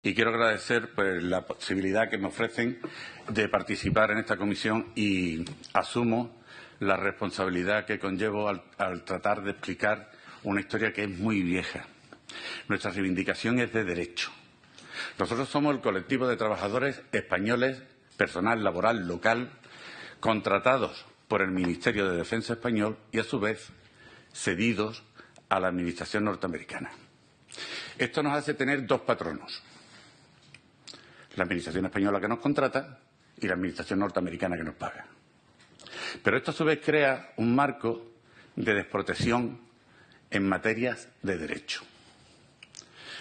Y quiero agradecer la posibilidad que me ofrecen de participar en esta comisión y asumo la responsabilidad que conllevo al tratar de explicar una historia que es muy vieja. Nuestra reivindicación es de derecho. Nosotros somos el colectivo de trabajadores españoles, personal laboral local, contratados por el Ministerio de Defensa español y, a su vez, cedidos a la Administración norteamericana. Esto nos hace tener dos patronos: la Administración española que nos contrata y la Administración norteamericana que nos paga. Pero esto, a su vez, crea un marco de desprotección en materias de derecho.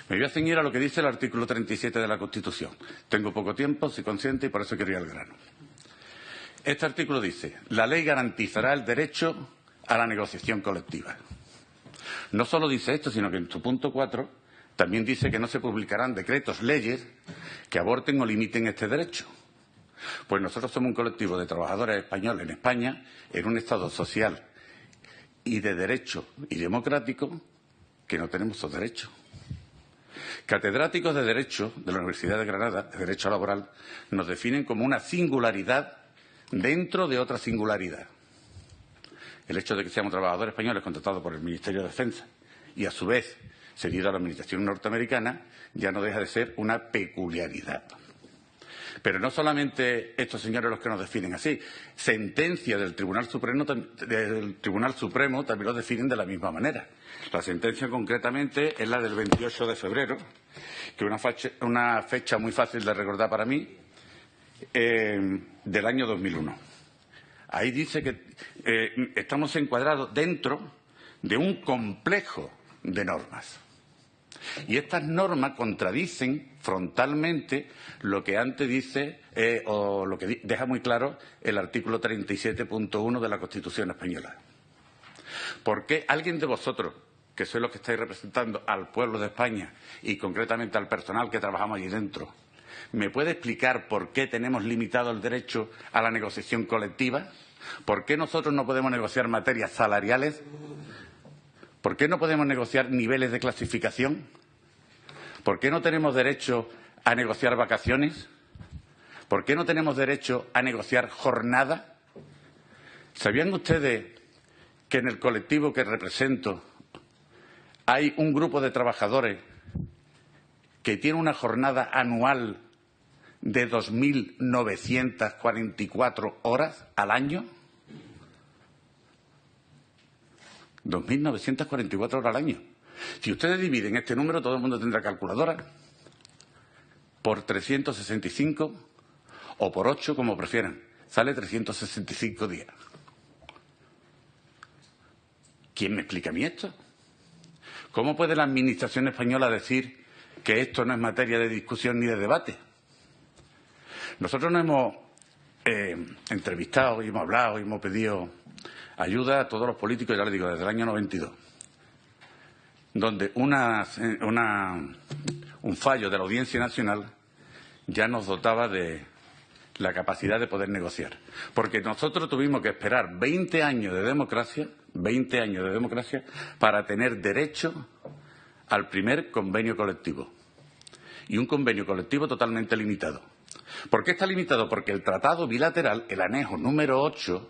Me voy a ceñir a lo que dice el artículo 37 de la Constitución. Tengo poco tiempo, soy consciente, y por eso quiero ir al grano. Este artículo dice: la ley garantizará el derecho a la negociación colectiva. No solo dice esto, sino que en su punto 4 también dice que no se publicarán decretos, leyes que aborten o limiten este derecho. Pues nosotros somos un colectivo de trabajadores españoles en España, en un Estado social y de derecho y democrático, que no tenemos esos derechos. Catedráticos de Derecho de la Universidad de Granada, de Derecho Laboral, nos definen como una singularidad dentro de otra singularidad. El hecho de que seamos trabajadores españoles contratados por el Ministerio de Defensa y, a su vez, cedidos a la Administración norteamericana, ya no deja de ser una peculiaridad. Pero no solamente estos señores los que nos definen así. Sentencias del Tribunal Supremo también los definen de la misma manera. La sentencia, concretamente, es la del 28 de febrero, que es una fecha muy fácil de recordar para mí, del año 2001. Ahí dice que estamos encuadrados dentro de un complejo de normas. Y estas normas contradicen frontalmente lo que antes dice o lo que deja muy claro el artículo 37.1 de la Constitución española. ¿Por qué alguien de vosotros, que sois los que estáis representando al pueblo de España y concretamente al personal que trabajamos allí dentro, me puede explicar por qué tenemos limitado el derecho a la negociación colectiva? ¿Por qué nosotros no podemos negociar materias salariales? ¿Por qué no podemos negociar niveles de clasificación? ¿Por qué no tenemos derecho a negociar vacaciones? ¿Por qué no tenemos derecho a negociar jornada? ¿Sabían ustedes que en el colectivo que represento hay un grupo de trabajadores que tiene una jornada anual de 2.944 horas al año? 2.944 horas al año. Si ustedes dividen este número, todo el mundo tendrá calculadora, por 365 o por 8, como prefieran. Sale 365 días. ¿Quién me explica a mí esto? ¿Cómo puede la Administración española decir que esto no es materia de discusión ni de debate? Nosotros nos hemos entrevistado y hemos hablado y hemos pedido ayuda a todos los políticos, ya les digo, desde el año 92, donde un fallo de la Audiencia Nacional ya nos dotaba de la capacidad de poder negociar. Porque nosotros tuvimos que esperar 20 años de democracia, para tener derecho al primer convenio colectivo. Y un convenio colectivo totalmente limitado. ¿Por qué está limitado? Porque el tratado bilateral, el anejo número 8,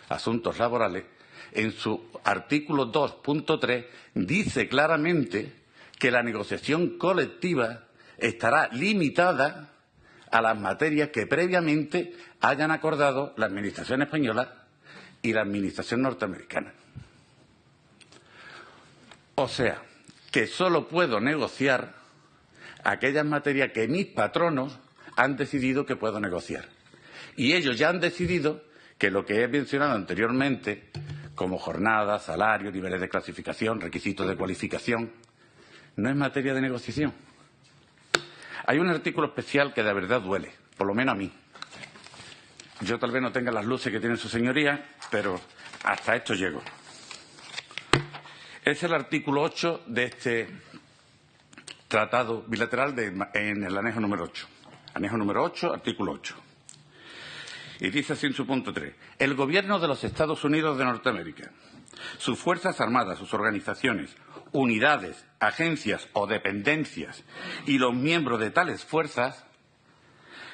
Asuntos Laborales, en su artículo 2.3, dice claramente que la negociación colectiva estará limitada a las materias que previamente hayan acordado la Administración española y la Administración norteamericana. O sea, que solo puedo negociar aquellas materias que mis patronos han decidido que puedo negociar. Y ellos ya han decidido que lo que he mencionado anteriormente, como jornada, salario, niveles de clasificación, requisitos de cualificación, no es materia de negociación. Hay un artículo especial que de verdad duele, por lo menos a mí. Yo tal vez no tenga las luces que tiene su señoría, pero hasta esto llego. Es el artículo 8 de este tratado bilateral en el anejo número 8. Anejo número 8, artículo 8. Y dice así en su punto 3. El Gobierno de los Estados Unidos de Norteamérica, sus Fuerzas Armadas, sus organizaciones unidades, agencias o dependencias y los miembros de tales fuerzas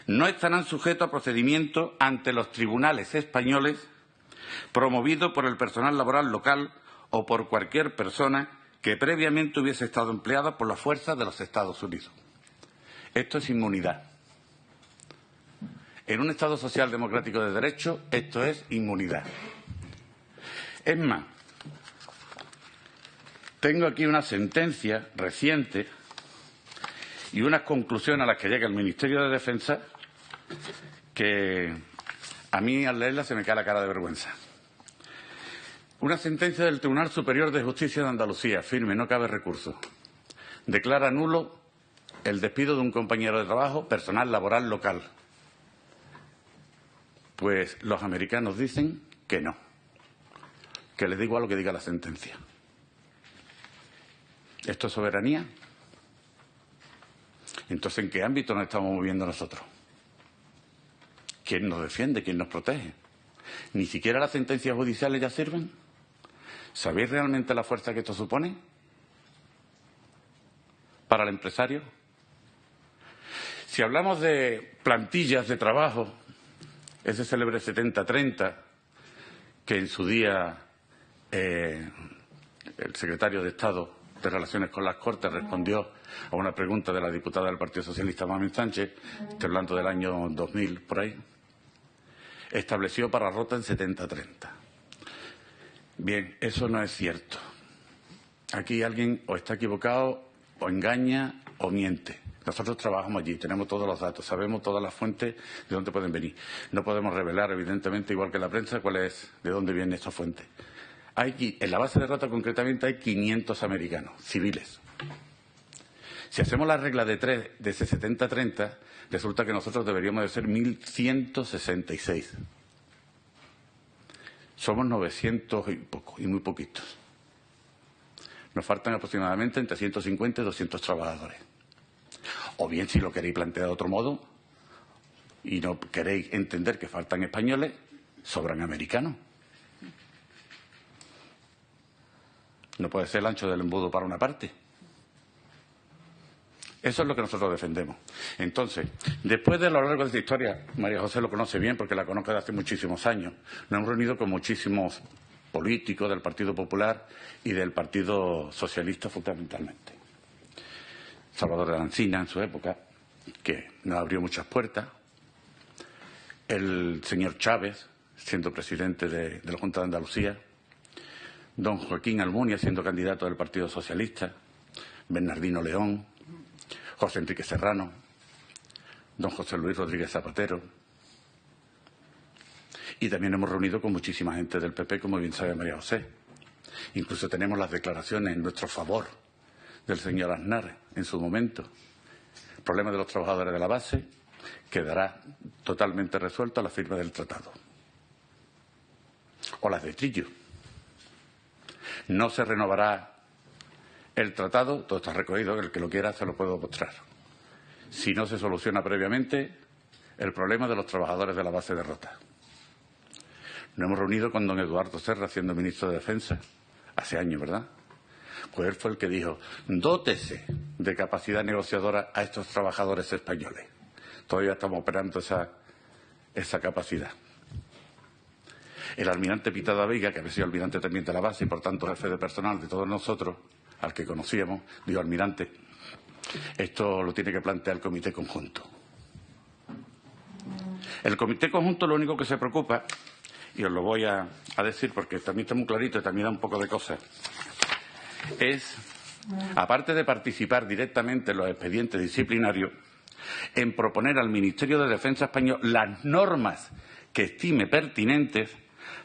no estarán sujetos a procedimiento ante los tribunales españoles promovido por el personal laboral local o por cualquier persona que previamente hubiese estado empleada por las fuerzas de los Estados Unidos. Esto es inmunidad. En un Estado social democrático de derecho, esto es inmunidad. Es más, tengo aquí una sentencia reciente y unas conclusiones a las que llega el Ministerio de Defensa que a mí al leerlas se me cae la cara de vergüenza. Una sentencia del Tribunal Superior de Justicia de Andalucía, firme, no cabe recurso. Declara nulo el despido de un compañero de trabajo, personal laboral local. Pues los americanos dicen que no, que les da igual lo que diga la sentencia. ¿Esto es soberanía? Entonces, ¿en qué ámbito nos estamos moviendo nosotros? ¿Quién nos defiende? ¿Quién nos protege? ¿Ni siquiera las sentencias judiciales ya sirven? ¿Sabéis realmente la fuerza que esto supone para el empresario? Si hablamos de plantillas de trabajo, ese célebre 70-30, que en su día el secretario de Estado de Relaciones con las Cortes respondió a una pregunta de la diputada del Partido Socialista, Mamen Sánchez, estoy hablando del año 2000, por ahí, estableció para Rota en 70-30. Bien, eso no es cierto. Aquí alguien o está equivocado, o engaña, o miente. Nosotros trabajamos allí, tenemos todos los datos, sabemos todas las fuentes de dónde pueden venir. No podemos revelar, evidentemente, igual que la prensa, de dónde vienen estas fuentes. En la base de Rota, concretamente, hay 500 americanos, civiles. Si hacemos la regla de 3 de ese 70-30, resulta que nosotros deberíamos de ser 1.166. Somos 900 y poco, y muy poquitos. Nos faltan aproximadamente entre 150 y 200 trabajadores. O bien, si lo queréis plantear de otro modo, y no queréis entender que faltan españoles, sobran americanos. No puede ser el ancho del embudo para una parte. Eso es lo que nosotros defendemos. Entonces, después de lo largo de esta historia, María José lo conoce bien porque la conozco desde hace muchísimos años, nos hemos reunido con muchísimos políticos del Partido Popular y del Partido Socialista fundamentalmente. Salvador de la Encina, en su época, que nos abrió muchas puertas. El señor Chávez, siendo presidente de la Junta de Andalucía. Don Joaquín Almunia, siendo candidato del Partido Socialista. Bernardino León. José Enrique Serrano. Don José Luis Rodríguez Zapatero. Y también hemos reunido con muchísima gente del PP, como bien sabe María José. Incluso tenemos las declaraciones en nuestro favor del señor Aznar en su momento. El problema de los trabajadores de la base quedará totalmente resuelto a la firma del tratado. O las de Trillo. No se renovará el tratado, todo está recogido, el que lo quiera se lo puedo mostrar. Si no se soluciona previamente el problema de los trabajadores de la base de Rota. Nos hemos reunido con don Eduardo Serra, siendo ministro de Defensa, hace años, ¿verdad? Pues él fue el que dijo, dótese de capacidad negociadora a estos trabajadores españoles. Todavía estamos operando esa capacidad. El almirante Pitada Veiga, que había sido almirante también de la base y por tanto jefe de personal de todos nosotros, al que conocíamos, dijo, almirante, esto lo tiene que plantear el Comité Conjunto. El Comité Conjunto lo único que se preocupa, y os lo voy a decir porque también está muy clarito y también da un poco de cosas, es, aparte de participar directamente en los expedientes disciplinarios, en proponer al Ministerio de Defensa español las normas que estime pertinentes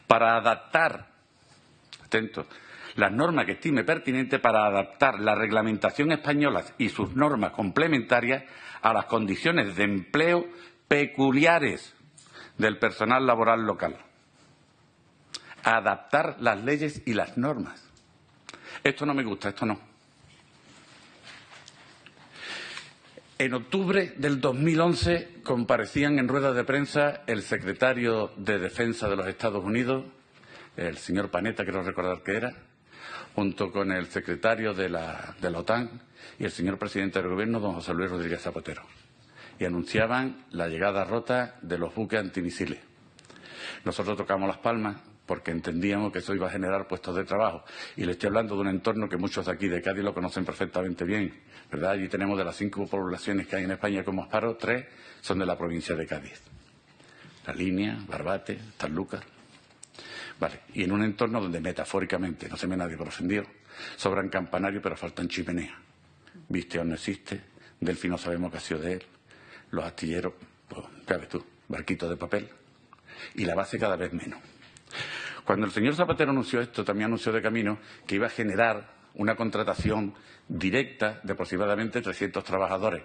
para adaptar, atentos, las normas que estime pertinentes para adaptar la reglamentación española y sus normas complementarias a las condiciones de empleo peculiares del personal laboral local. Adaptar las leyes y las normas. Esto no me gusta, esto no. En octubre del 2011 comparecían en rueda de prensa el secretario de Defensa de los Estados Unidos, el señor Panetta, quiero recordar que era, junto con el secretario de la OTAN y el señor presidente del Gobierno, don José Luis Rodríguez Zapatero, y anunciaban la llegada rota de los buques antimisiles. Nosotros tocamos las palmas porque entendíamos que eso iba a generar puestos de trabajo. Y le estoy hablando de un entorno que muchos de aquí de Cádiz lo conocen perfectamente bien, ¿verdad? Allí tenemos de las 5 poblaciones que hay en España como Asparo, 3 son de la provincia de Cádiz. La Línea, Barbate, Sanlúcar. Vale, y en un entorno donde metafóricamente, no se me nadie por ofendido, sobran campanarios pero faltan chimeneas. Viste o no existe, Delfi no sabemos qué ha sido de él, los astilleros, pues ya ves tú, barquitos de papel, y la base cada vez menos. Cuando el señor Zapatero anunció esto, también anunció de camino que iba a generar una contratación directa de aproximadamente 300 trabajadores.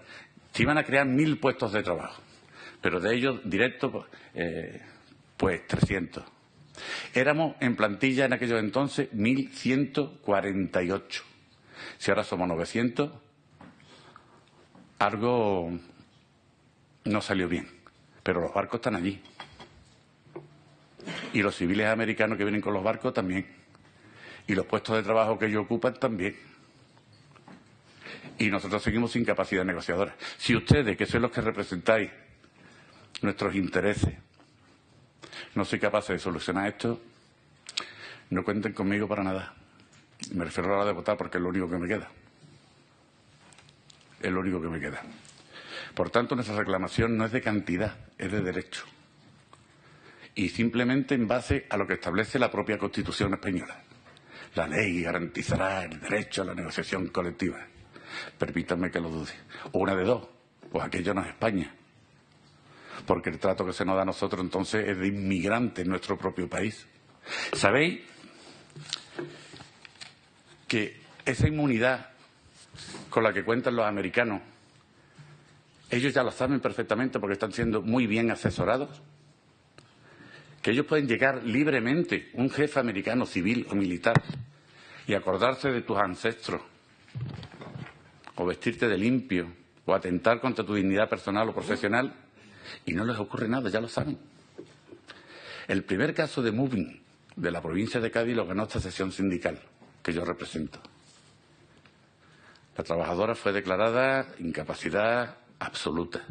Se iban a crear 1.000 puestos de trabajo, pero de ellos directos, pues 300. Éramos en plantilla en aquellos entonces 1.148. Si ahora somos 900, algo no salió bien. Pero los barcos están allí. Y los civiles americanos que vienen con los barcos también. Y los puestos de trabajo que ellos ocupan también. Y nosotros seguimos sin capacidad negociadora. Si ustedes, que sois los que representáis nuestros intereses, no soy capaz de solucionar esto, no cuenten conmigo para nada. Me refiero a la hora de votar porque es lo único que me queda. Es lo único que me queda. Por tanto, nuestra reclamación no es de cantidad, es de derecho. Y simplemente en base a lo que establece la propia Constitución española. La ley garantizará el derecho a la negociación colectiva. Permítanme que lo dude. O una de dos, pues aquello no es España. Porque el trato que se nos da a nosotros entonces es de inmigrantes en nuestro propio país. ¿Sabéis que esa inmunidad con la que cuentan los americanos, ellos ya lo saben perfectamente porque están siendo muy bien asesorados? Que ellos pueden llegar libremente, un jefe americano civil o militar, y acordarse de tus ancestros, o vestirte de limpio, o atentar contra tu dignidad personal o profesional, y no les ocurre nada, ya lo saben. El primer caso de moving de la provincia de Cádiz lo ganó esta sección sindical que yo represento. La trabajadora fue declarada incapacidad absoluta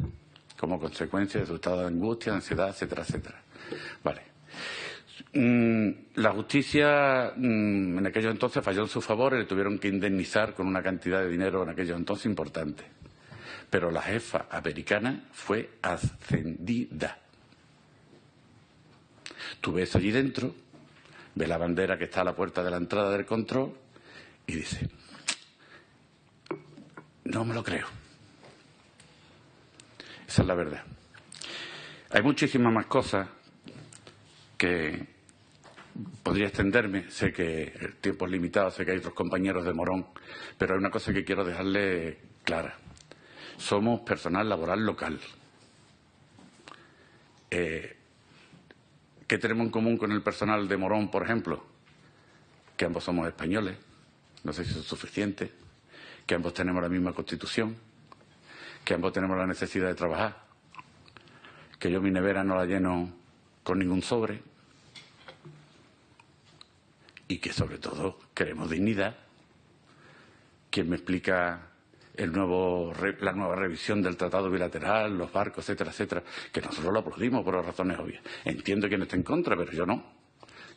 como consecuencia de su estado de angustia, ansiedad, etcétera, etcétera. Vale. La justicia en aquellos entonces falló en su favor y le tuvieron que indemnizar con una cantidad de dinero en aquellos entonces importante. Pero la jefa americana fue ascendida. Tú ves allí dentro, ves la bandera que está a la puerta de la entrada del control y dice, no me lo creo. Esa es la verdad. Hay muchísimas más cosas que podría extenderme. Sé que el tiempo es limitado, sé que hay otros compañeros de Morón, pero hay una cosa que quiero dejarle clara. Somos personal laboral local. ¿Qué tenemos en común con el personal de Morón, por ejemplo? Que ambos somos españoles, no sé si eso es suficiente, que ambos tenemos la misma Constitución, que ambos tenemos la necesidad de trabajar, que yo mi nevera no la lleno con ningún sobre y que sobre todo queremos dignidad. ¿Quién me explica la nueva revisión del tratado bilateral, los barcos, etcétera, etcétera? Que nosotros lo aplaudimos por razones obvias. Entiendo quién está en contra, pero yo no.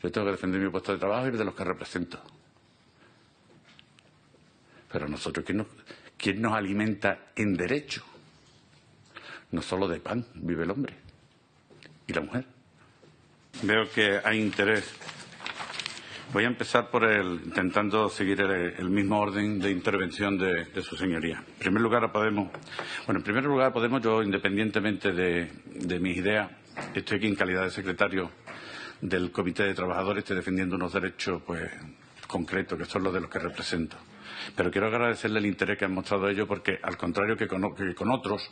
Yo tengo que defender mi puesto de trabajo y el de los que represento. Pero nosotros, ¿quién nos alimenta en derecho? No solo de pan vive el hombre y la mujer. Veo que hay interés. Voy a empezar intentando seguir el mismo orden de intervención de su señoría. En primer lugar, Podemos, yo independientemente de mis ideas, estoy aquí en calidad de secretario del Comité de Trabajadores, estoy defendiendo unos derechos concretos, que son los de los que represento. Pero quiero agradecerle el interés que han mostrado ellos porque, al contrario que con otros,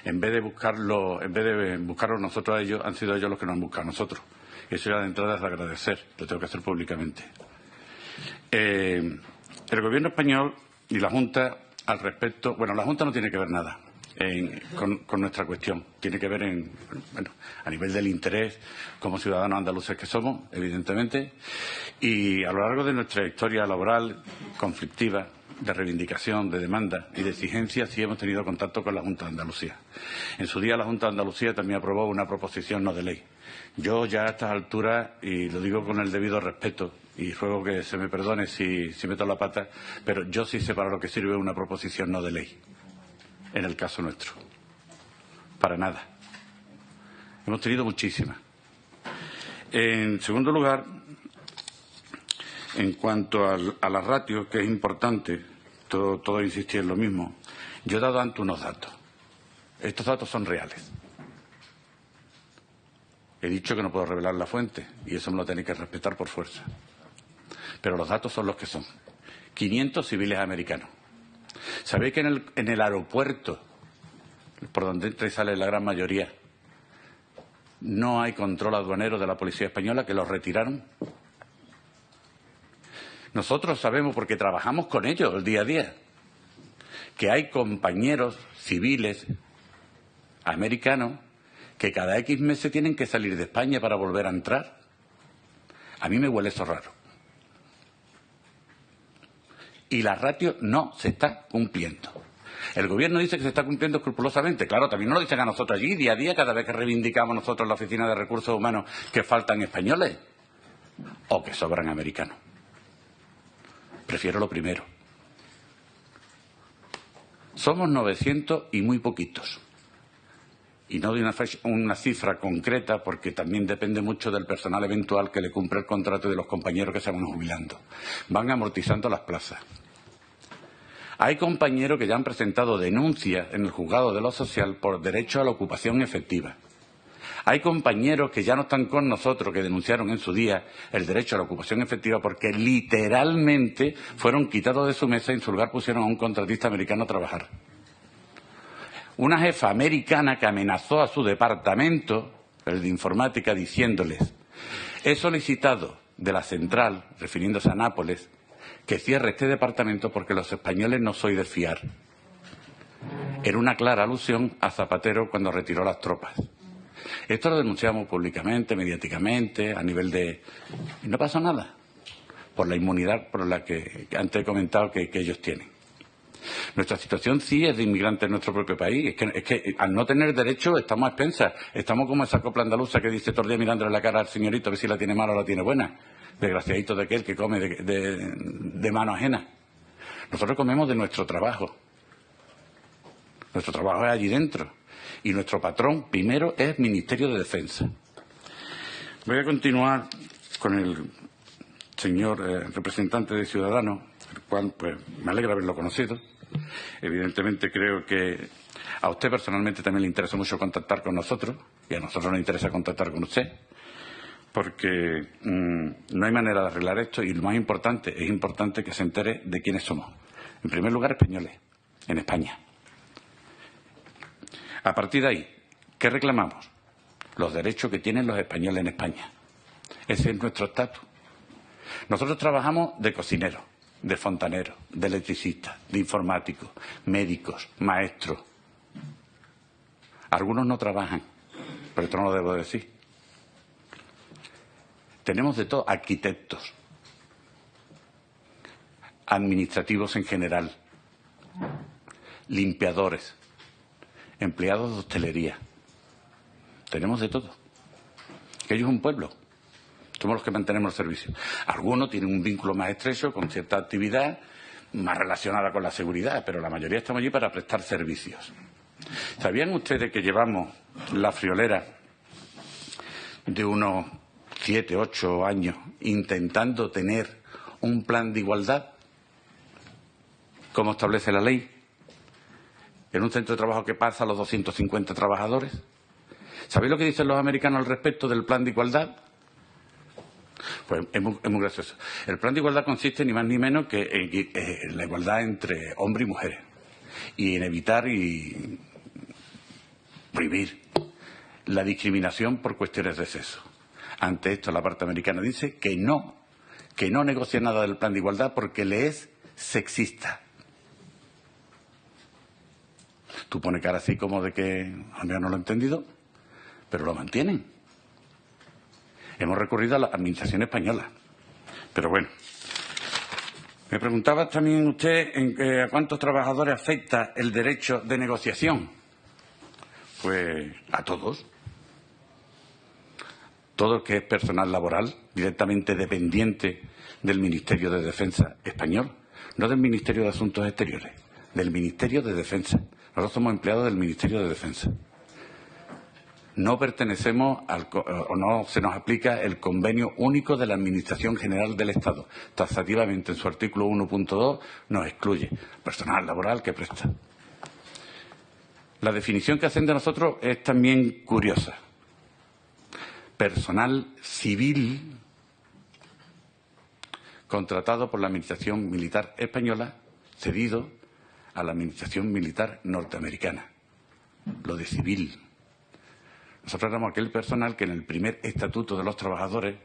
en vez de buscarlos nosotros a ellos, han sido ellos los que nos han buscado a nosotros. Y eso ya de entrada es de agradecer, lo tengo que hacer públicamente. El Gobierno español y la Junta al respecto, la Junta no tiene que ver nada. con nuestra cuestión. Tiene que ver a nivel del interés como ciudadanos andaluces que somos, evidentemente, y a lo largo de nuestra historia laboral conflictiva, de reivindicación, de demanda y de exigencia, sí hemos tenido contacto con la Junta de Andalucía. En su día la Junta de Andalucía también aprobó una proposición no de ley. Yo ya a estas alturas, y lo digo con el debido respeto, y ruego que se me perdone si meto la pata, pero yo sí sé para lo que sirve una proposición no de ley, en el caso nuestro. Para nada. Hemos tenido muchísimas. En segundo lugar, en cuanto a la ratio, que es importante, todo insistir en lo mismo, yo he dado antes unos datos. Estos datos son reales. He dicho que no puedo revelar la fuente y eso me lo tenéis que respetar por fuerza. Pero los datos son los que son. 500 civiles americanos. ¿Sabéis que en el aeropuerto, por donde entra y sale la gran mayoría, no hay control aduanero de la policía española, que los retiraron? Nosotros sabemos, porque trabajamos con ellos el día a día, que hay compañeros civiles americanos que cada X meses tienen que salir de España para volver a entrar. A mí me huele eso raro. Y la ratio no se está cumpliendo. El Gobierno dice que se está cumpliendo escrupulosamente. Claro, también nos lo dicen a nosotros allí, día a día, cada vez que reivindicamos nosotros en la Oficina de Recursos Humanos que faltan españoles o que sobran americanos. Prefiero lo primero. Somos 900 y muy poquitos. Y no de una cifra concreta, porque también depende mucho del personal eventual que le cumple el contrato y de los compañeros que se van jubilando. Van amortizando las plazas. Hay compañeros que ya han presentado denuncias en el juzgado de lo social por derecho a la ocupación efectiva. Hay compañeros que ya no están con nosotros, que denunciaron en su día el derecho a la ocupación efectiva porque literalmente fueron quitados de su mesa y en su lugar pusieron a un contratista americano a trabajar. Una jefa americana que amenazó a su departamento, el de informática, diciéndoles: he solicitado de la central, refiriéndose a Nápoles, que cierre este departamento porque los españoles no sois de fiar. Era una clara alusión a Zapatero cuando retiró las tropas. Esto lo denunciamos públicamente, mediáticamente, a nivel de... y no pasó nada, por la inmunidad por la que antes he comentado que ellos tienen. Nuestra situación sí es de inmigrantes en nuestro propio país. Es que al no tener derecho estamos a expensas. Estamos como esa copla andaluza que dice todo el día mirándole la cara al señorito a ver si la tiene mala o la tiene buena. Desgraciadito de aquel que come de mano ajena. Nosotros comemos de nuestro trabajo. Nuestro trabajo es allí dentro. Y nuestro patrón primero es Ministerio de Defensa. Voy a continuar con el señor representante de Ciudadanos, el cual pues me alegra haberlo conocido. Evidentemente creo que a usted personalmente también le interesa mucho contactar con nosotros y a nosotros nos interesa contactar con usted, porque no hay manera de arreglar esto y lo más importante, es importante que se entere de quiénes somos. En primer lugar, españoles, en España. A partir de ahí, ¿qué reclamamos? Los derechos que tienen los españoles en España. Ese es nuestro estatus. Nosotros trabajamos de cocineros, de fontaneros, de electricistas, de informáticos, médicos, maestros. Algunos no trabajan, pero esto no lo debo decir. Tenemos de todo, arquitectos, administrativos en general, limpiadores, empleados de hostelería. Tenemos de todo. Que ellos es un pueblo. Somos los que mantenemos el servicio. Algunos tienen un vínculo más estrecho con cierta actividad más relacionada con la seguridad, pero la mayoría estamos allí para prestar servicios. ¿Sabían ustedes que llevamos la friolera de unos 7, 8 años intentando tener un plan de igualdad, como establece la ley, en un centro de trabajo que pasa a los 250 trabajadores? ¿Sabéis lo que dicen los americanos al respecto del plan de igualdad? Pues es muy gracioso. El plan de igualdad consiste ni más ni menos que en la igualdad entre hombres y mujeres y en evitar y prohibir la discriminación por cuestiones de sexo. Ante esto, la parte americana dice que no negocia nada del plan de igualdad porque le es sexista. Tú pones cara así como de que a mí no lo he entendido, pero lo mantienen. Hemos recurrido a la Administración española. Pero bueno. Me preguntaba también usted a cuántos trabajadores afecta el derecho de negociación. Pues a todos. Todo el que es personal laboral, directamente dependiente del Ministerio de Defensa español, no del Ministerio de Asuntos Exteriores, del Ministerio de Defensa. Nosotros somos empleados del Ministerio de Defensa. No pertenecemos o no se nos aplica el convenio único de la Administración General del Estado. Taxativamente en su artículo 1.2 nos excluye personal laboral que presta. La definición que hacen de nosotros es también curiosa. Personal civil contratado por la Administración Militar Española, cedido a la Administración Militar Norteamericana. Lo de civil. Nosotros éramos aquel personal que en el primer Estatuto de los Trabajadores,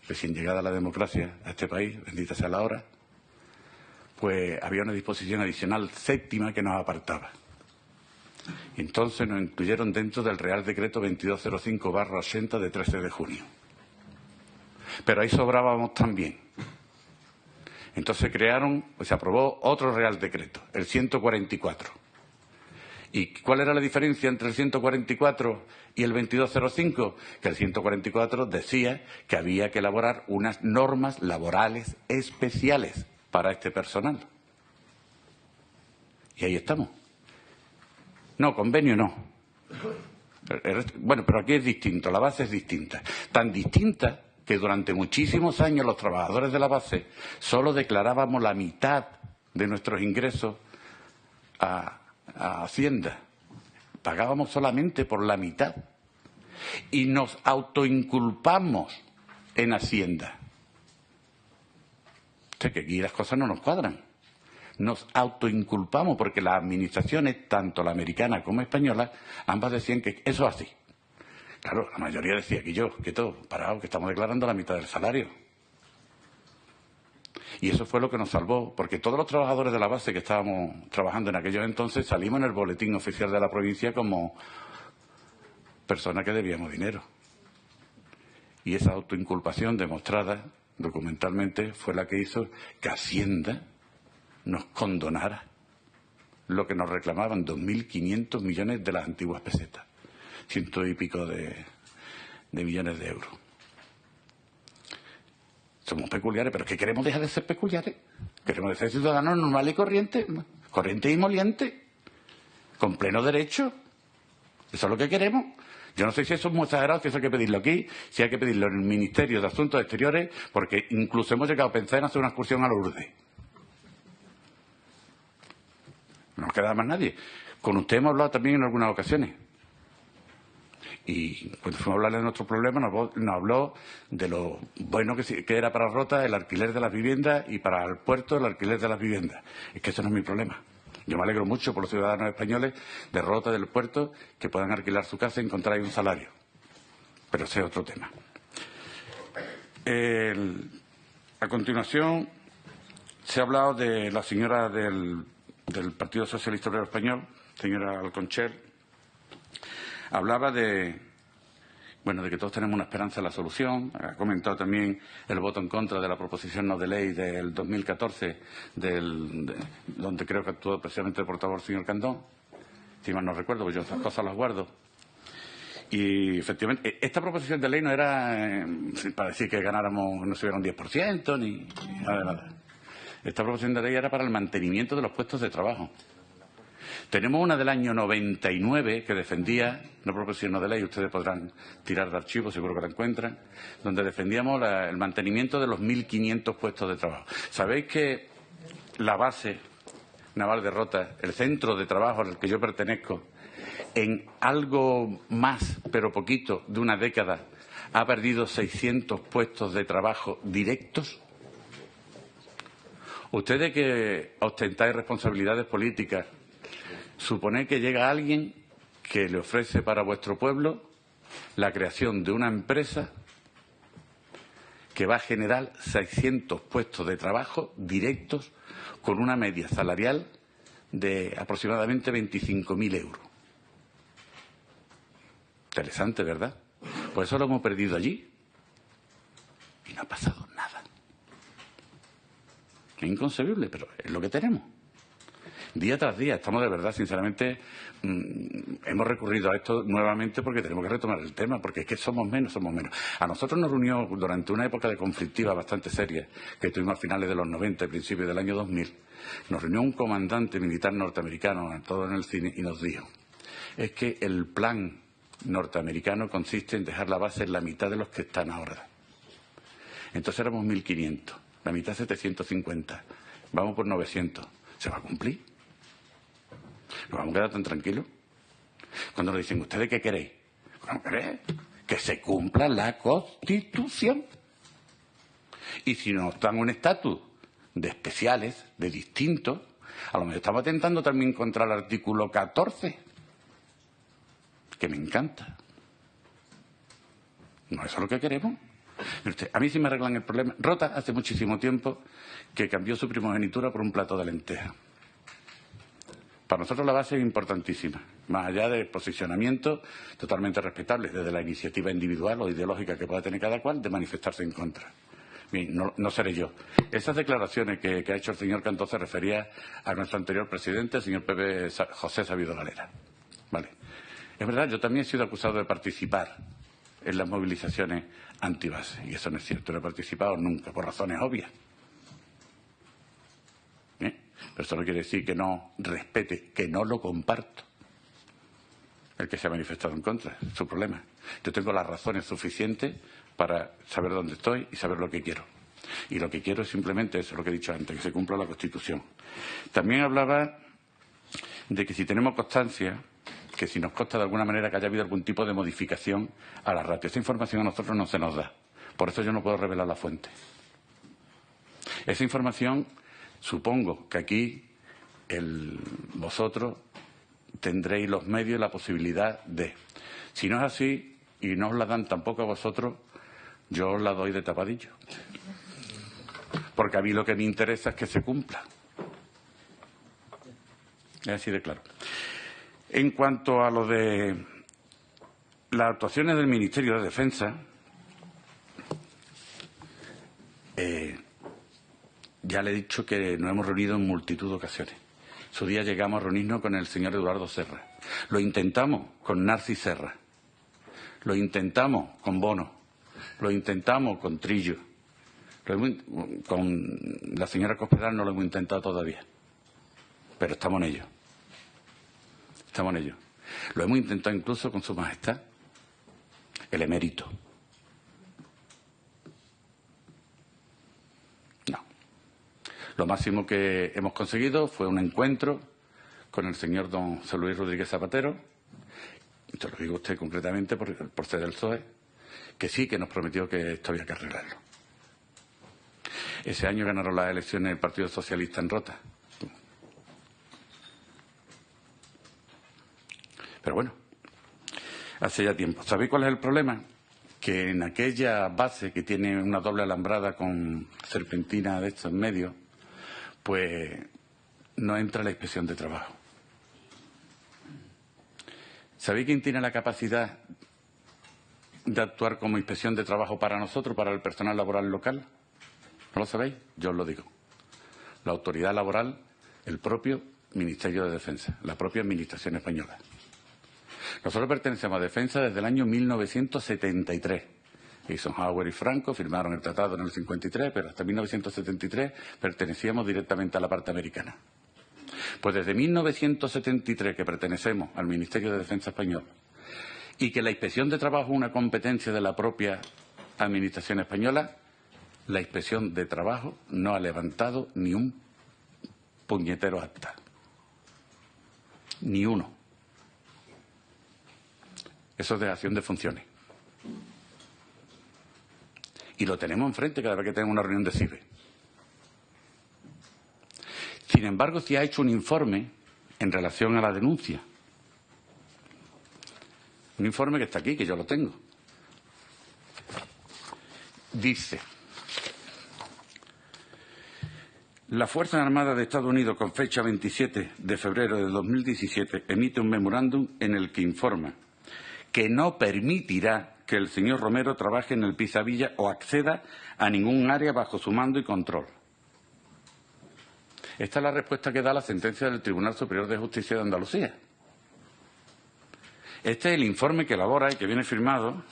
recién llegada la democracia a este país, bendita sea la hora, pues había una disposición adicional séptima que nos apartaba. Y entonces nos incluyeron dentro del Real Decreto 2205/80 de 13 de junio. Pero ahí sobrábamos también. Entonces se aprobó otro Real Decreto, el 144. ¿Y cuál era la diferencia entre el 144 y el 2205? Que el 144 decía que había que elaborar unas normas laborales especiales para este personal. Y ahí estamos. No, convenio no. Bueno, pero aquí es distinto, la base es distinta. Tan distinta que durante muchísimos años los trabajadores de la base solo declarábamos la mitad de nuestros ingresos a Hacienda. Pagábamos solamente por la mitad. Y nos autoinculpamos en Hacienda. O sea, que aquí las cosas no nos cuadran. Nos autoinculpamos porque las administraciones, tanto la americana como española, ambas decían que eso es así. Claro, la mayoría decía que todo, parado, que estamos declarando la mitad del salario. Y eso fue lo que nos salvó, porque todos los trabajadores de la base que estábamos trabajando en aquellos entonces salimos en el boletín oficial de la provincia como personas que debíamos dinero. Y esa autoinculpación demostrada documentalmente fue la que hizo que Hacienda nos condonara lo que nos reclamaban 2.500 millones de las antiguas pesetas, 100 y pico de millones de euros. Somos peculiares, pero ¿qué queremos dejar de ser peculiares? Queremos ser ciudadanos normales y corrientes y molientes, con pleno derecho. Eso es lo que queremos. Yo no sé si eso es muy exagerado, si eso hay que pedirlo aquí, si hay que pedirlo en el Ministerio de Asuntos Exteriores, porque incluso hemos llegado a pensar en hacer una excursión a Lourdes. No nos queda más nadie. Con usted hemos hablado también en algunas ocasiones. Y cuando fuimos a hablarle de nuestros problemas, nos habló de lo bueno que era para Rota el alquiler de las viviendas y para el puerto el alquiler de las viviendas. Es que eso no es mi problema. Yo me alegro mucho por los ciudadanos españoles de Rota, del puerto, que puedan alquilar su casa y encontrar ahí un salario. Pero ese es otro tema. A continuación, se ha hablado de la señora del Partido Socialista Obrero Español, señora Alconchel. Hablaba de que todos tenemos una esperanza en la solución. Ha comentado también el voto en contra de la proposición no de ley del 2014, donde creo que actuó precisamente el portavoz, el señor Candón. Si mal no recuerdo, pues yo esas cosas las guardo. Y efectivamente, esta proposición de ley no era para decir que ganáramos, no se hubiera un 10%, ni nada de nada. Esta proposición de ley era para el mantenimiento de los puestos de trabajo. Tenemos una del año 99 que defendía, una proposición no de ley, ustedes podrán tirar de archivos, seguro que la encuentran, donde defendíamos el mantenimiento de los 1.500 puestos de trabajo. ¿Sabéis que la base naval de Rota, el centro de trabajo al que yo pertenezco, en algo más, pero poquito, de una década, ha perdido 600 puestos de trabajo directos? Ustedes que ostentáis responsabilidades políticas, suponed que llega alguien que le ofrece para vuestro pueblo la creación de una empresa que va a generar 600 puestos de trabajo directos con una media salarial de aproximadamente 25.000 euros. Interesante, ¿verdad? Pues eso lo hemos perdido allí y no ha pasado nada. Es inconcebible, pero es lo que tenemos. Día tras día, estamos de verdad, sinceramente, hemos recurrido a esto nuevamente porque tenemos que retomar el tema, porque es que somos menos. A nosotros nos reunió durante una época de conflictiva bastante seria, que tuvimos a finales de los 90, principios del año 2000, nos reunió un comandante militar norteamericano, todo en el cine, y nos dijo, es que el plan norteamericano consiste en dejar la base en la mitad de los que están ahora. Entonces éramos 1.500, la mitad 750, vamos por 900. ¿Se va a cumplir? ¿Nos vamos a quedar tan tranquilos? Cuando nos dicen, ¿ustedes qué queréis? ¿Cómo queréis? Que se cumpla la Constitución. Y si nos dan un estatus de especiales, de distintos, a lo mejor estamos atentando también contra el artículo 14, que me encanta. ¿No es eso lo que queremos? A mí sí me arreglan el problema. Rota hace muchísimo tiempo que cambió su primogenitura por un plato de lentejas. Para nosotros la base es importantísima, más allá de posicionamientos totalmente respetables, desde la iniciativa individual o ideológica que pueda tener cada cual de manifestarse en contra. Bien, no seré yo. Esas declaraciones que ha hecho el señor Cantó se refería a nuestro anterior presidente, el señor Pepe José Sabido Galera. Vale. Es verdad, yo también he sido acusado de participar en las movilizaciones antibase, y eso no es cierto, no he participado nunca, por razones obvias. Pero eso no quiere decir que no respete, que no lo comparto. El que se ha manifestado en contra, es su problema. Yo tengo las razones suficientes para saber dónde estoy y saber lo que quiero. Y lo que quiero es simplemente eso, lo que he dicho antes, que se cumpla la Constitución. También hablaba de que si tenemos constancia, que si nos consta de alguna manera que haya habido algún tipo de modificación a la ratio. Esa información a nosotros no se nos da. Por eso yo no puedo revelar la fuente. Esa información, supongo que aquí vosotros tendréis los medios y la posibilidad de. Si no es así y no os la dan tampoco a vosotros, yo os la doy de tapadillo. Porque a mí lo que me interesa es que se cumpla. Es así de claro. En cuanto a lo de las actuaciones del Ministerio de Defensa, ya le he dicho que nos hemos reunido en multitud de ocasiones. Su día llegamos a reunirnos con el señor Eduardo Serra. Lo intentamos con Narcis Serra. Lo intentamos con Bono. Lo intentamos con Trillo. Con la señora Cospedal no lo hemos intentado todavía. Pero estamos en ello. Estamos en ello. Lo hemos intentado incluso con Su Majestad, el emérito. No. Lo máximo que hemos conseguido fue un encuentro con el señor don José Luis Rodríguez Zapatero, se lo digo a usted concretamente por ser del PSOE, que sí que nos prometió que esto había que arreglarlo. Ese año ganaron las elecciones el Partido Socialista en Rota. Pero bueno, hace ya tiempo. ¿Sabéis cuál es el problema? Que en aquella base que tiene una doble alambrada con serpentina de estos en medio, pues no entra la inspección de trabajo. ¿Sabéis quién tiene la capacidad de actuar como inspección de trabajo para nosotros, para el personal laboral local? ¿No lo sabéis? Yo os lo digo. La autoridad laboral, el propio Ministerio de Defensa, la propia Administración española. Nosotros pertenecemos a Defensa desde el año 1973. Eisenhower y Franco firmaron el tratado en el 53, pero hasta 1973 pertenecíamos directamente a la parte americana. Pues desde 1973 que pertenecemos al Ministerio de Defensa español y que la inspección de trabajo es una competencia de la propia Administración española, la inspección de trabajo no ha levantado ni un puñetero acta. Ni uno. Eso es dejación de funciones. Y lo tenemos enfrente cada vez que tenemos una reunión de CIBE. Sin embargo, sí ha hecho un informe en relación a la denuncia. Un informe que está aquí, que yo lo tengo. Dice La Fuerza Armada de Estados Unidos, con fecha 27 de febrero de 2017, emite un memorándum en el que informa que no permitirá que el señor Romero trabaje en el Pisavilla o acceda a ningún área bajo su mando y control. Esta es la respuesta que da la sentencia del Tribunal Superior de Justicia de Andalucía. Este es el informe que elabora y que viene firmado,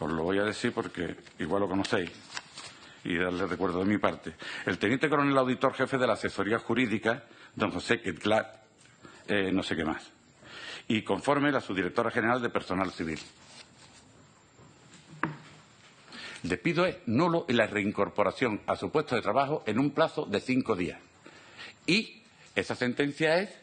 os lo voy a decir porque igual lo conocéis, y darle recuerdo de mi parte. El teniente coronel auditor jefe de la asesoría jurídica, don José Quetlat, no sé qué más. Y conforme la subdirectora general de personal civil. El despido es nulo y la reincorporación a su puesto de trabajo en un plazo de 5 días. Y esa sentencia es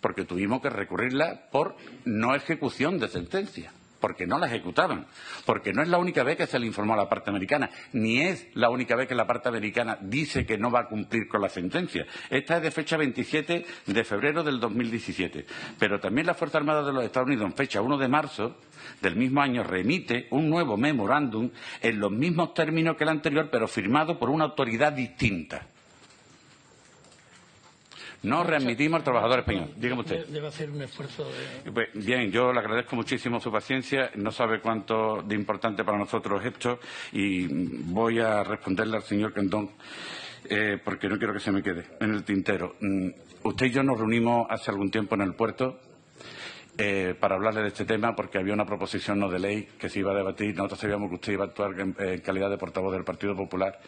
porque tuvimos que recurrirla por no ejecución de sentencia. Porque no la ejecutaban, porque no es la única vez que se le informó a la parte americana, ni es la única vez que la parte americana dice que no va a cumplir con la sentencia. Esta es de fecha 27 de febrero del 2017. Pero también la Fuerza Armada de los Estados Unidos, en fecha 1 de marzo del mismo año, remite un nuevo memorándum en los mismos términos que el anterior, pero firmado por una autoridad distinta. No readmitimos al trabajador español. Dígame usted. Debe hacer un esfuerzo de... Bien, yo le agradezco muchísimo su paciencia. No sabe cuánto de importante para nosotros es esto y voy a responderle al señor Candón porque no quiero que se me quede en el tintero. Usted y yo nos reunimos hace algún tiempo en el puerto para hablarle de este tema porque había una proposición no de ley que se iba a debatir. Nosotros sabíamos que usted iba a actuar en calidad de portavoz del Partido Popular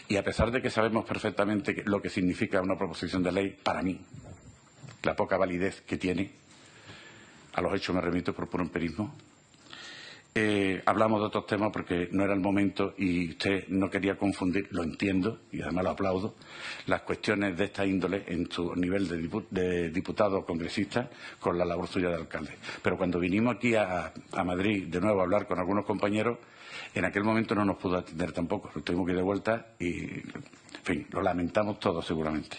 y a pesar de que sabemos perfectamente lo que significa una proposición de ley, para mí, la poca validez que tiene, a los hechos me remito por puro empirismo, hablamos de otros temas porque no era el momento y usted no quería confundir, lo entiendo y además lo aplaudo, las cuestiones de esta índole en su nivel de diputado o congresista con la labor suya de alcalde. Pero cuando vinimos aquí a Madrid de nuevo a hablar con algunos compañeros, en aquel momento no nos pudo atender tampoco, lo tuvimos que ir de vuelta y, en fin, lo lamentamos todos seguramente.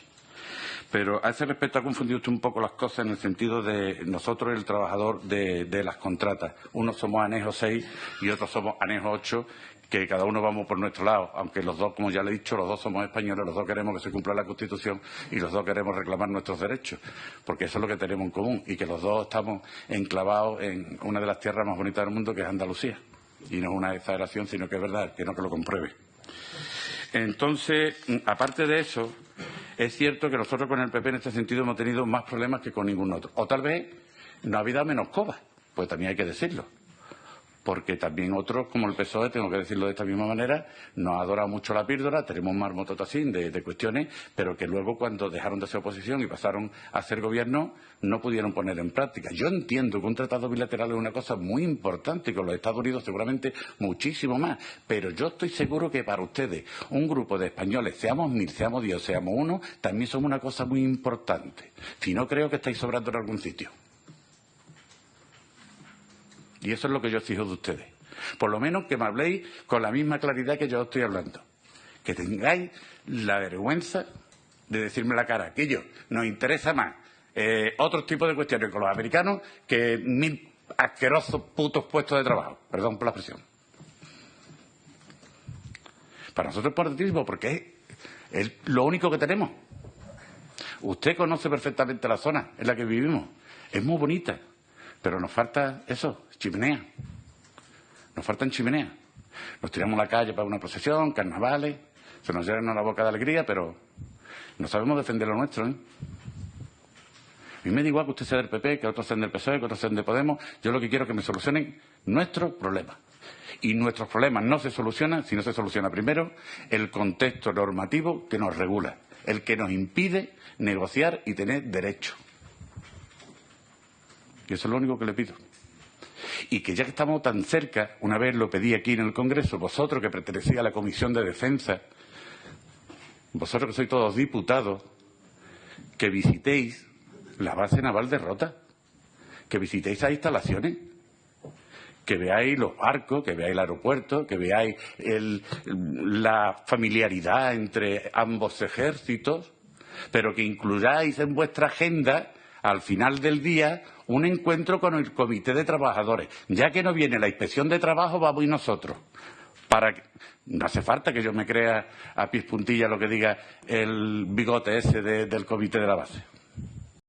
Pero a ese respecto ha confundido usted un poco las cosas en el sentido de nosotros el trabajador de las contratas. Unos somos anejo 6 y otros somos anejo 8, que cada uno vamos por nuestro lado, aunque los dos, como ya le he dicho, los dos somos españoles, los dos queremos que se cumpla la Constitución y los dos queremos reclamar nuestros derechos, porque eso es lo que tenemos en común y que los dos estamos enclavados en una de las tierras más bonitas del mundo, que es Andalucía. Y no es una exageración, sino que es verdad, que no que lo compruebe. Entonces, aparte de eso, es cierto que nosotros con el PP en este sentido hemos tenido más problemas que con ningún otro. O tal vez no ha habido menos coba, pues también hay que decirlo. Porque también otros, como el PSOE, tengo que decirlo de esta misma manera, nos ha adorado mucho la píldora, tenemos un marmototacín de cuestiones, pero que luego cuando dejaron de ser oposición y pasaron a ser gobierno, no pudieron poner en práctica. Yo entiendo que un tratado bilateral es una cosa muy importante, y con los Estados Unidos seguramente muchísimo más, pero yo estoy seguro que para ustedes, un grupo de españoles, seamos 1000, seamos 10, seamos 1, también somos una cosa muy importante. Si no, creo que estáis sobrando en algún sitio. Y eso es lo que yo exijo de ustedes. Por lo menos que me habléis con la misma claridad que yo estoy hablando. Que tengáis la vergüenza de decirme la cara, que ellos nos interesa más otros tipos de cuestiones con los americanos que 1000 asquerosos putos puestos de trabajo. Perdón por la expresión. Para nosotros es importantísimo porque es lo único que tenemos. Usted conoce perfectamente la zona en la que vivimos. Es muy bonita. Pero nos falta eso, chimenea. Nos faltan chimeneas. Nos tiramos a la calle para una procesión, carnavales, se nos llena la boca de alegría, pero no sabemos defender lo nuestro, ¿eh? A mí me da igual que usted sea del PP, que otros sean del PSOE, que otros sean de Podemos. Yo lo que quiero es que me solucionen nuestros problemas. Y nuestros problemas no se solucionan si no se soluciona primero el contexto normativo que nos regula, el que nos impide negociar y tener derechos. Y eso es lo único que le pido. Y que ya que estamos tan cerca, una vez lo pedí aquí en el Congreso, vosotros que pertenecéis a la Comisión de Defensa, vosotros que sois todos diputados, que visitéis la base naval de Rota, que visitéis esas instalaciones, que veáis los barcos, que veáis el aeropuerto, que veáis la familiaridad entre ambos ejércitos, pero que incluyáis en vuestra agenda, al final del día, un encuentro con el Comité de Trabajadores. Ya que no viene la Inspección de Trabajo, vamos y nosotros. No hace falta que yo me crea a pies puntilla lo que diga el bigote ese del comité de la base.